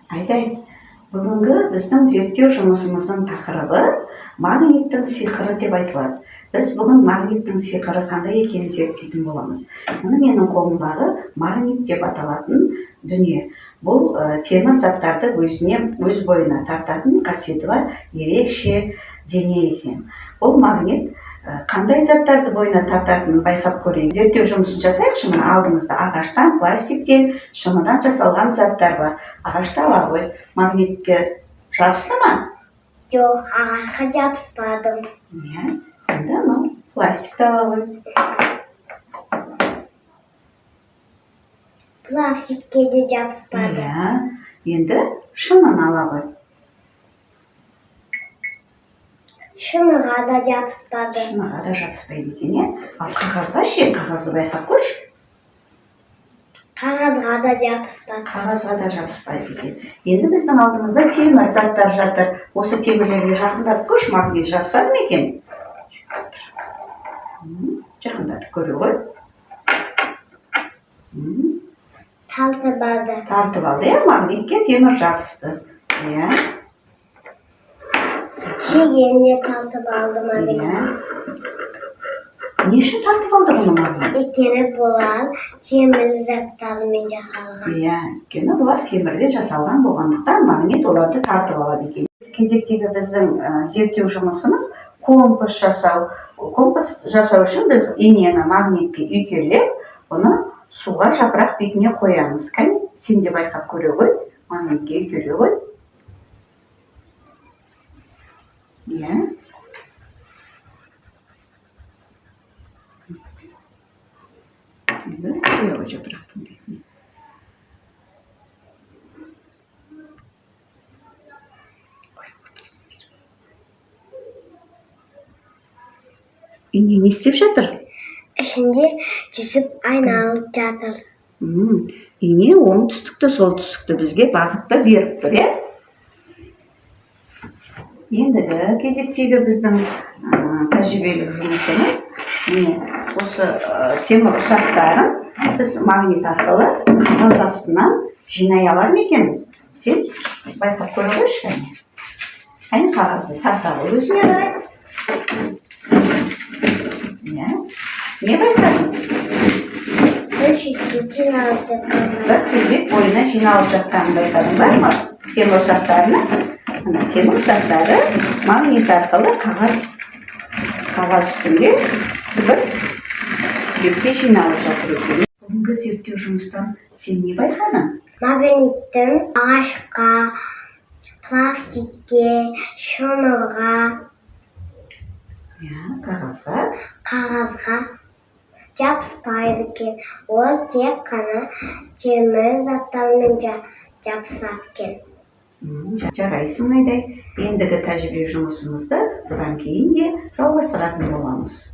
Айдай, бүгінгі біздің зерттеу жұмысымыздың тақырыбы магниттің сиқыры деп айтылады. Біз бүгін магниттің сиқыры қандай екенін зерттейтін боламыз. Мұны менің қолымдағы магнит деп аталатын дүние. Бұл темір заттарды өз бойына тартатын қасиеті бар ерекше дене екен. Бұл магнит қандай заттарды бойына тартатынын байқап көрейік. Зерттеу жұмысын жасайықшы. Мына алдымызда ағаштан, пластиктен, шыныдан жасалған заттар бар. Ағашты ала ғой. Магнитке жабысты ма? Жоқ, ағашқа жабыспадым. Иә, енді мынау пластикті ала ғой. Пластикке де жабыспады. Иә, енді шынын ала ғой. Шыныға да жабыспады. Шыныға да жабыспайды екен, иә? Ал қағазға ше, қағазды байқап көрші. Қағазға да жабыспады. Қағазға да жабыспайды екен. Енді біздің алдымызда темір заттар жатыр. Осы темірлерге жақындатып көрші, магнит жабысады ма екен? Жақындатып көре ғой. Тартып алды. Тартып алды, иә? Магнитке темір жабысты. Иә. Шегенде тартып алды магнит. Не үшін тартып алды бұны магнит? Өйткені бұлар темір заттармен жасалған. Иә, өйткені бұлар темірден жасалған болғандықтан магнит оларды тартып алады екен. Кезектегі біздің зерттеу жұмысымыз компас жасау. Компас жасау үшін біз инені магнитке үйкелеп, оны суға жапырақ бетіне қоямыз. Кәне, сен де байқап көре ғой, магнитке үйкеле ғой. Иә. Енді қоя ғой жапырақтың бетіне. Ине не істеп жатыр? Ішінде жүзіп айналып жатыр. Ине оңтүстікті, солтүстікті бізге бағытта беріп тұр, иә? Ендігі кезектегі біздің тәжірибелік жұмысымыз, осы темір ұсақтарын біз магнит арқылы қағаз астынан жинай алар ма екенбіз? Сен байқап көре қойшы, кәне. Кәне қағазды тарта ғой өзіңе қарай. Иә. Не байқадың? Бір шетке жиналып жатқан. Бір тізбек бойына жиналып жатқанын байқадың бар ма? Темір ұсақтарына. Мына темір ұсақтары магнит арқылы қағаз үстінде бір тізбекке жиналып жатыр екен. Бүгінгі зерттеу жұмыстан сен не байқадың? Магниттің ағашқа, пластикке, шыныға, қағазға жабыспайды екен. Ол тек қана темір заттармен жабысады екен. Жарайсың, Айдай. Ендігі тәжірибе жұмысымызды бұдан кейін де жалғастыратын боламыз.